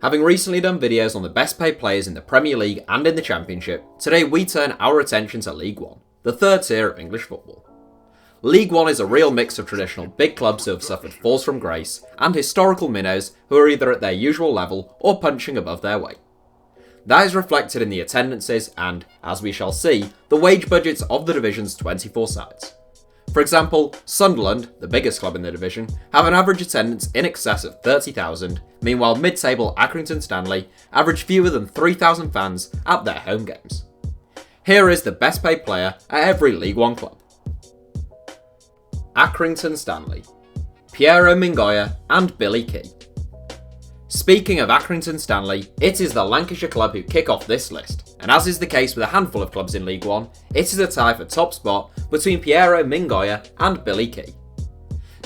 Having recently done videos on the best paid players in the Premier League and in the Championship, today we turn our attention to League One, the third tier of English football. League One is a real mix of traditional big clubs who have suffered falls from grace, and historical minnows who are either at their usual level or punching above their weight. That is reflected in the attendances and, as we shall see, the wage budgets of the division's 24 sides. For example, Sunderland, the biggest club in the division, have an average attendance in excess of 30,000, meanwhile mid-table Accrington Stanley average fewer than 3,000 fans at their home games. Here is the best paid player at every League One club. Accrington Stanley, PIERO MINGOIA and Billy Key. Speaking of Accrington Stanley, it is the Lancashire club who kick off this list, and as is the case with a handful of clubs in League One, it is a tie for top spot between PIERO MINGOIA and Billy Key.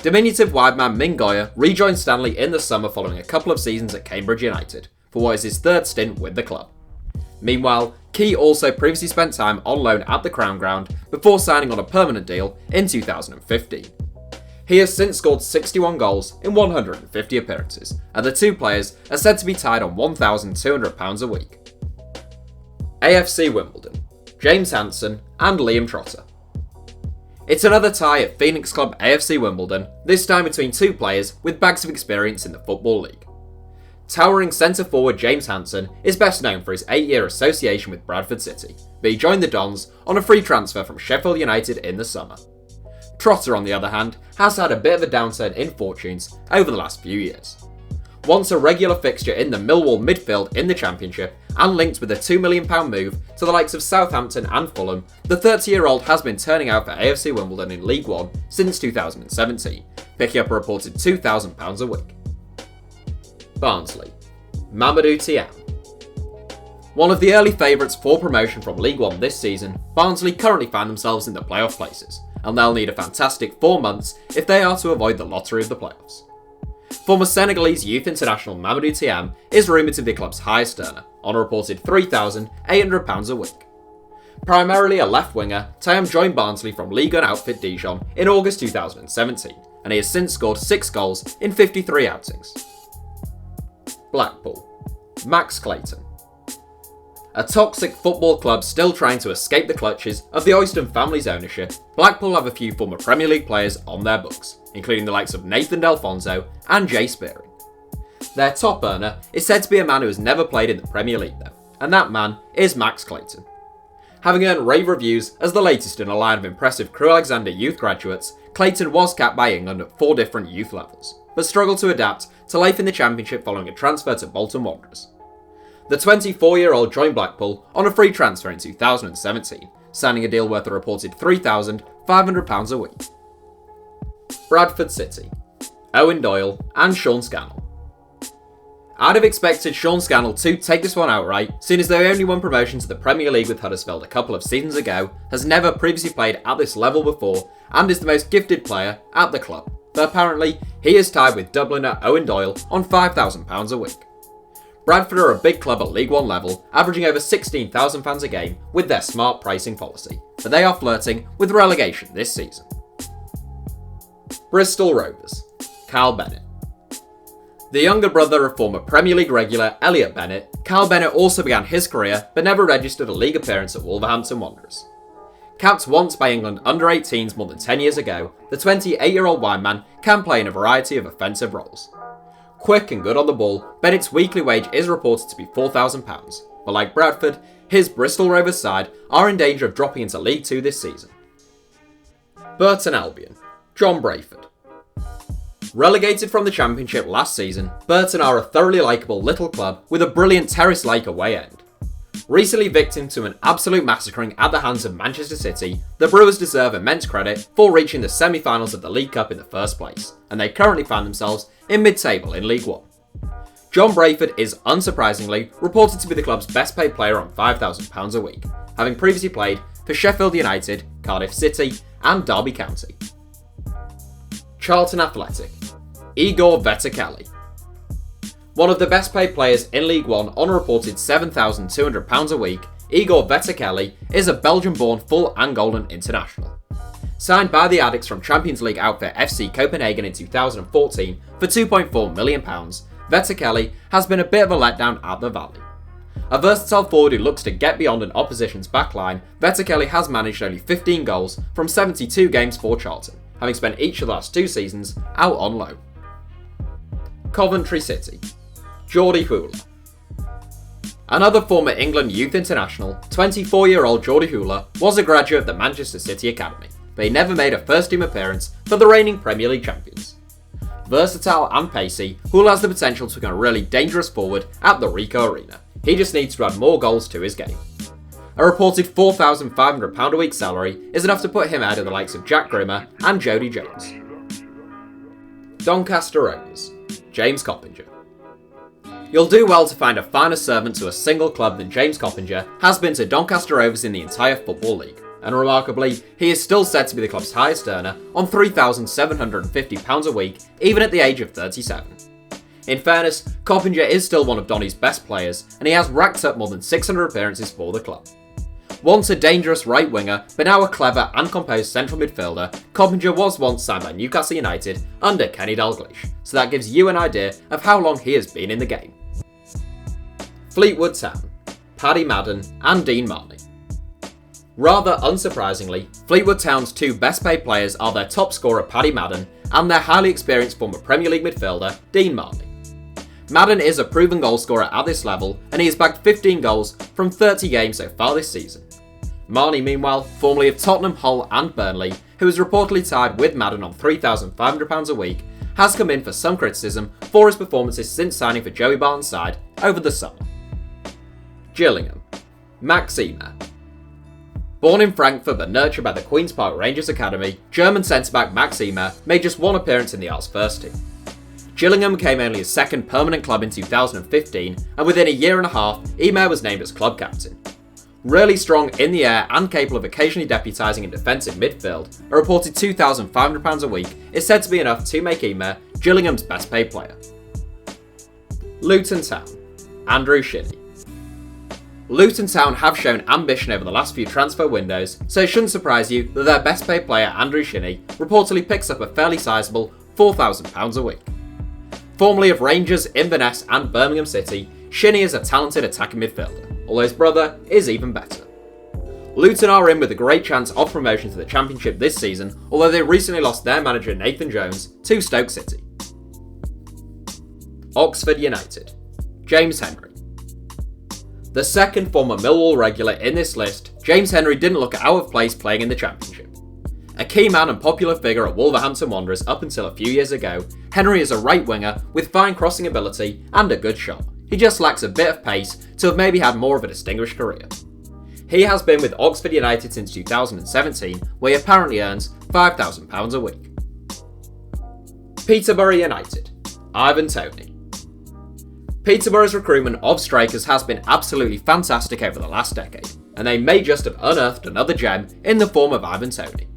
Diminutive wide man MINGOIA rejoined Stanley in the summer following a couple of seasons at Cambridge United, for what is his third stint with the club. Meanwhile, Key also previously spent time on loan at the Crown Ground before signing on a permanent deal in 2015. He has since scored 61 goals in 150 appearances, and the two players are said to be tied on £1,200 a week. AFC Wimbledon, James HANSON and Liam Trotter. It's another tie at Phoenix Club AFC Wimbledon, this time between two players with bags of experience in the Football League. Towering centre-forward James HANSON is best known for his 8-year association with Bradford City, but he joined the Dons on a free transfer from Sheffield United in the summer. Trotter, on the other hand, has had a bit of a downturn in fortunes over the last few years. Once a regular fixture in the Millwall midfield in the Championship, and linked with a £2 million move to the likes of Southampton and Fulham, the 30-year-old has been turning out for AFC Wimbledon in League One since 2017, picking up a reported £2,000 a week. Barnsley, MAMADOU THIAM. One of the early favourites for promotion from League One this season, Barnsley currently find themselves in the playoff places, and they'll need a fantastic 4 months if they are to avoid the lottery of the playoffs. Former Senegalese youth international MAMADOU THIAM is rumoured to be the club's highest earner, on a reported £3,800 a week. Primarily a left winger, THIAM joined Barnsley from Ligue 1 outfit Dijon in August 2017, and he has since scored 6 goals in 53 outings. Blackpool, Max Clayton. A toxic football club still trying to escape the clutches of the Oyston family's ownership, Blackpool have a few former Premier League players on their books, including the likes of Nathan Delfonso and Jay Spearing. Their top earner is said to be a man who has never played in the Premier League though, and that man is Max Clayton. Having earned rave reviews as the latest in a line of impressive Crewe Alexander youth graduates, Clayton was capped by England at 4 different youth levels, but struggled to adapt to life in the Championship following a transfer to Bolton Wanderers. The 24-year-old joined Blackpool on a free transfer in 2017, signing a deal worth a reported £3,500 a week. Bradford City, Owen Doyle and Sean Scannell. I'd have expected Sean Scannell to take this one outright, seeing as though he only won promotion to the Premier League with Huddersfield a couple of seasons ago, has never previously played at this level before, and is the most gifted player at the club. But apparently, he is tied with Dubliner Owen Doyle on £5,000 a week. Bradford are a big club at League One level, averaging over 16,000 fans a game with their smart pricing policy, but they are flirting with relegation this season. Bristol Rovers, Carl Bennett. The younger brother of former Premier League regular Elliot Bennett, Carl Bennett also began his career but never registered a league appearance at Wolverhampton Wanderers. Capped once by England under-18s more than 10 years ago, the 28-year-old wineman can play in a variety of offensive roles. Quick and good on the ball, Bennett's weekly wage is reported to be £4,000, but like Bradford, his Bristol Rovers side are in danger of dropping into League 2 this season. Burton Albion, John Brayford. Relegated from the Championship last season, Burton are a thoroughly likeable little club with a brilliant terrace-like away end. Recently victim to an absolute massacring at the hands of Manchester City, the Brewers deserve immense credit for reaching the semi-finals of the League Cup in the first place, and they currently find themselves in mid-table in League One. John Brayford is, unsurprisingly, reported to be the club's best paid player on £5,000 a week, having previously played for Sheffield United, Cardiff City and Derby County. Charlton Athletic, Igor Vetekeli. One of the best paid players in League One on a reported £7,200 a week, Igor Vetekeli is a Belgian-born full Angolan international. Signed by the Addicts from Champions League outfit FC Copenhagen in 2014 for £2.4 million, Vettekeli has been a bit of a letdown at the Valley. A versatile forward who looks to get beyond an opposition's backline, Vettekeli has managed only 15 goals from 72 games for Charlton, having spent each of the last 2 seasons out on loan. Coventry City. Geordie Hula. Another former England youth international, 24-year-old Geordie Hula was a graduate of the Manchester City Academy, but he never made a first-team appearance for the reigning Premier League champions. Versatile and pacey, Hula has the potential to become a really dangerous forward at the Ricoh Arena. He just needs to add more goals to his game. A reported £4,500 a week salary is enough to put him ahead of the likes of Jack Grimmer and Jody Jones. Doncaster Rovers. James Coppinger. You'll do well to find a finer servant to a single club than James Coppinger has been to Doncaster Rovers in the entire Football League, and remarkably, he is still said to be the club's highest earner on £3,750 a week, even at the age of 37. In fairness, Coppinger is still one of Donny's best players, and he has racked up more than 600 appearances for the club. Once a dangerous right winger, but now a clever and composed central midfielder, Coppinger was once signed by Newcastle United under Kenny Dalglish, so that gives you an idea of how long he has been in the game. Fleetwood Town. Paddy Madden and Dean Marney. Rather unsurprisingly, Fleetwood Town's 2 best paid players are their top scorer Paddy Madden and their highly experienced former Premier League midfielder Dean Marney. Madden is a proven goalscorer at this level, and he has bagged 15 goals from 30 games so far this season. Marney, meanwhile, formerly of Tottenham, Hull and Burnley, who is reportedly tied with Madden on £3,500 a week, has come in for some criticism for his performances since signing for Joey Barton's side over the summer. Gillingham. Max Emer. Born in Frankfurt but nurtured by the Queen's Park Rangers Academy, German centre-back Max Emer made just 1 appearance in the Arts first team. Gillingham became only his second permanent club in 2015, and within a year and a half, Emer was named as club captain. Really strong in the air and capable of occasionally deputising in defensive midfield, a reported £2,500 a week is said to be enough to make Emer Gillingham's best paid player. Luton Town. Andrew Shinnie. Luton Town have shown ambition over the last few transfer windows, so it shouldn't surprise you that their best paid player Andrew Shinnie reportedly picks up a fairly sizable £4,000 a week. Formerly of Rangers, Inverness and Birmingham City, Shinnie is a talented attacking midfielder, although his brother is even better. Luton are in with a great chance of promotion to the Championship this season, although they recently lost their manager Nathan Jones to Stoke City. Oxford United. James Henry. The second former Millwall regular in this list, James Henry didn't look out of place playing in the Championship. A key man and popular figure at Wolverhampton Wanderers up until a few years ago, Henry is a right winger with fine crossing ability and a good shot. He just lacks a bit of pace to have maybe had more of a distinguished career. He has been with Oxford United since 2017, where he apparently earns £5,000 a week. Peterborough United. Ivan Toney. Peterborough's recruitment of strikers has been absolutely fantastic over the last decade, and they may just have unearthed another gem in the form of Ivan Toney.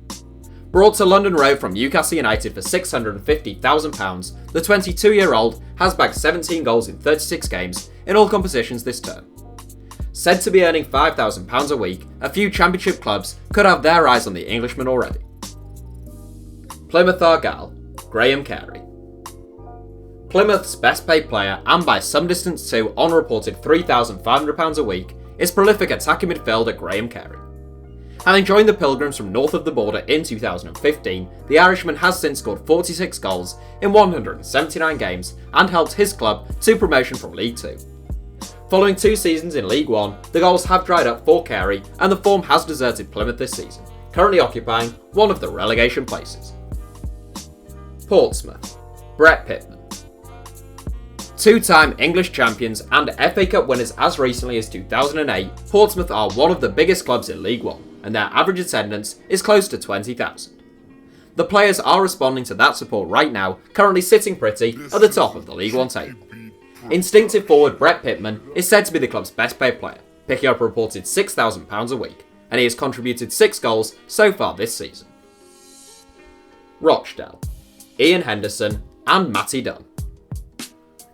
Brought to London Road from Newcastle United for £650,000, the 22-year-old has bagged 17 goals in 36 games in all competitions this term. Said to be earning £5,000 a week, a few Championship clubs could have their eyes on the Englishman already. Plymouth Argyle. Graham Carey. Plymouth's best paid player, and by some distance too, on reported £3,500 a week, is prolific attacking midfielder Graham Carey. Having joined the Pilgrims from north of the border in 2015, the Irishman has since scored 46 goals in 179 games and helped his club to promotion from League 2. Following 2 seasons in League 1, the goals have dried up for Carey and the form has deserted Plymouth this season, currently occupying one of the relegation places. Portsmouth. Brett Pitman. 2-time English champions and FA Cup winners as recently as 2008, Portsmouth are one of the biggest clubs in League 1, and their average attendance is close to 20,000. The players are responding to that support right now, currently sitting pretty at the top of the League 1 table. Instinctive forward Brett Pitman is said to be the club's best paid player, picking up a reported £6,000 a week, and he has contributed 6 goals so far this season. Rochdale. Ian Henderson and Matty Dunn.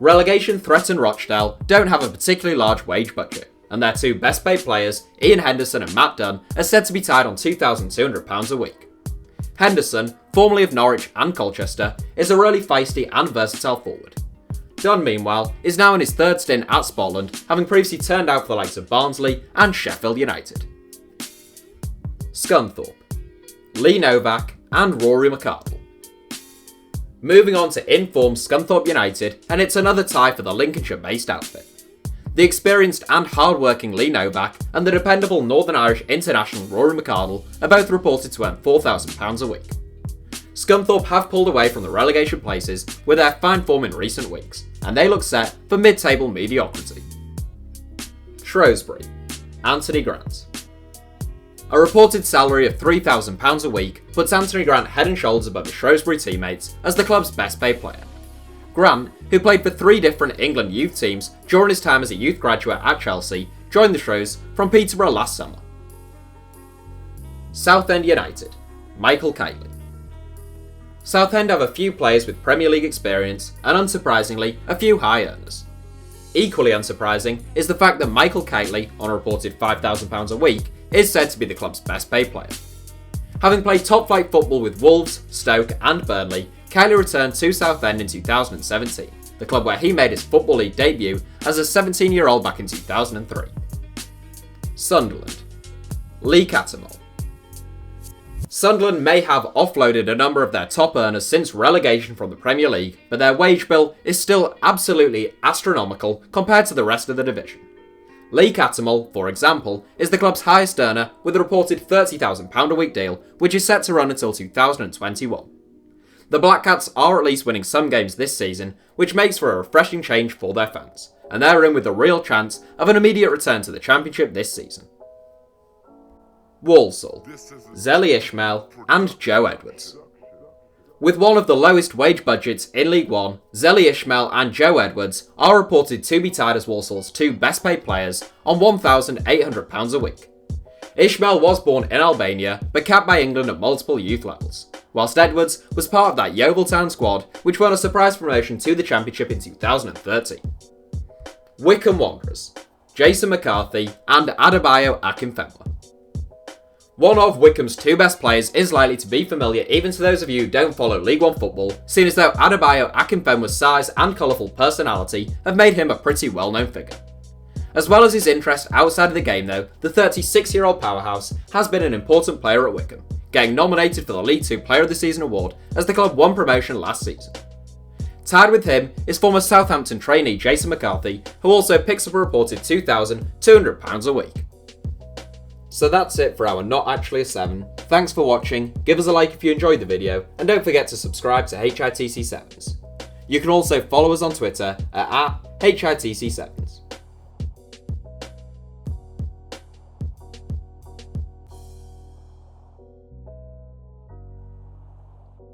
Relegation-threatened Rochdale don't have a particularly large wage budget, and their 2 best paid players, Ian Henderson and Matt Dunn, are said to be tied on £2,200 a week. Henderson, formerly of Norwich and Colchester, is a really feisty and versatile forward. John, meanwhile, is now in his third stint at Scotland, having previously turned out for the likes of Barnsley and Sheffield United. Scunthorpe, Lee Novak and Rory McArdle. Moving on to informed Scunthorpe United, and it's another tie for the Lincolnshire-based outfit. The experienced and hard-working Lee Novak and the dependable Northern Irish international Rory McArdle are both reported to earn £4,000 a week. Scunthorpe have pulled away from the relegation places with their fine form in recent weeks, and they look set for mid-table mediocrity. Shrewsbury, Anthony Grant. A reported salary of £3,000 a week puts Anthony Grant head and shoulders above his Shrewsbury teammates as the club's best paid player. Grant, who played for 3 different England youth teams during his time as a youth graduate at Chelsea, joined the Shrews from Peterborough last summer. Southend United, Michael Clayton. Southend have a few players with Premier League experience and, unsurprisingly, a few high earners. Equally unsurprising is the fact that Michael Clayton, on a reported £5,000 a week, is said to be the club's best paid player. Having played top-flight football with Wolves, Stoke and Burnley, Clayton returned to Southend in 2017, the club where he made his Football League debut as a 17-year-old back in 2003. Sunderland, Lee Cattermole. Sunderland may have offloaded a number of their top earners since relegation from the Premier League, but their wage bill is still absolutely astronomical compared to the rest of the division. Lee Cattermole, for example, is the club's highest earner with a reported £30,000 a week deal, which is set to run until 2021. The Black Cats are at least winning some games this season, which makes for a refreshing change for their fans, and they're in with a real chance of an immediate return to the Championship this season. Walsall, Zelly Ishmael and Joe Edwards. With one of the lowest wage budgets in League One, Zelly Ishmael and Joe Edwards are reported to be tied as Walsall's 2 best paid players on £1,800 a week. Ishmael was born in Albania, but capped by England at multiple youth levels, whilst Edwards was part of that Yeovil Town squad which won a surprise promotion to the Championship in 2013. Wycombe Wanderers, Jason McCarthy and Adebayo Akinfenwa. One of Wycombe's 2 best players is likely to be familiar even to those of you who don't follow League One football, seeing as though Adebayo Akinfenwa's size and colourful personality have made him a pretty well-known figure. As well as his interest outside of the game though, the 36-year-old powerhouse has been an important player at Wycombe, getting nominated for the League 2 Player of the Season award as the club won promotion last season. Tied with him is former Southampton trainee Jason McCarthy, who also picks up a reported £2,200 a week. So that's it for our Not Actually a 7. Thanks for watching, give us a like if you enjoyed the video, and don't forget to subscribe to HITC Sevens. You can also follow us on Twitter at HITC Sevens.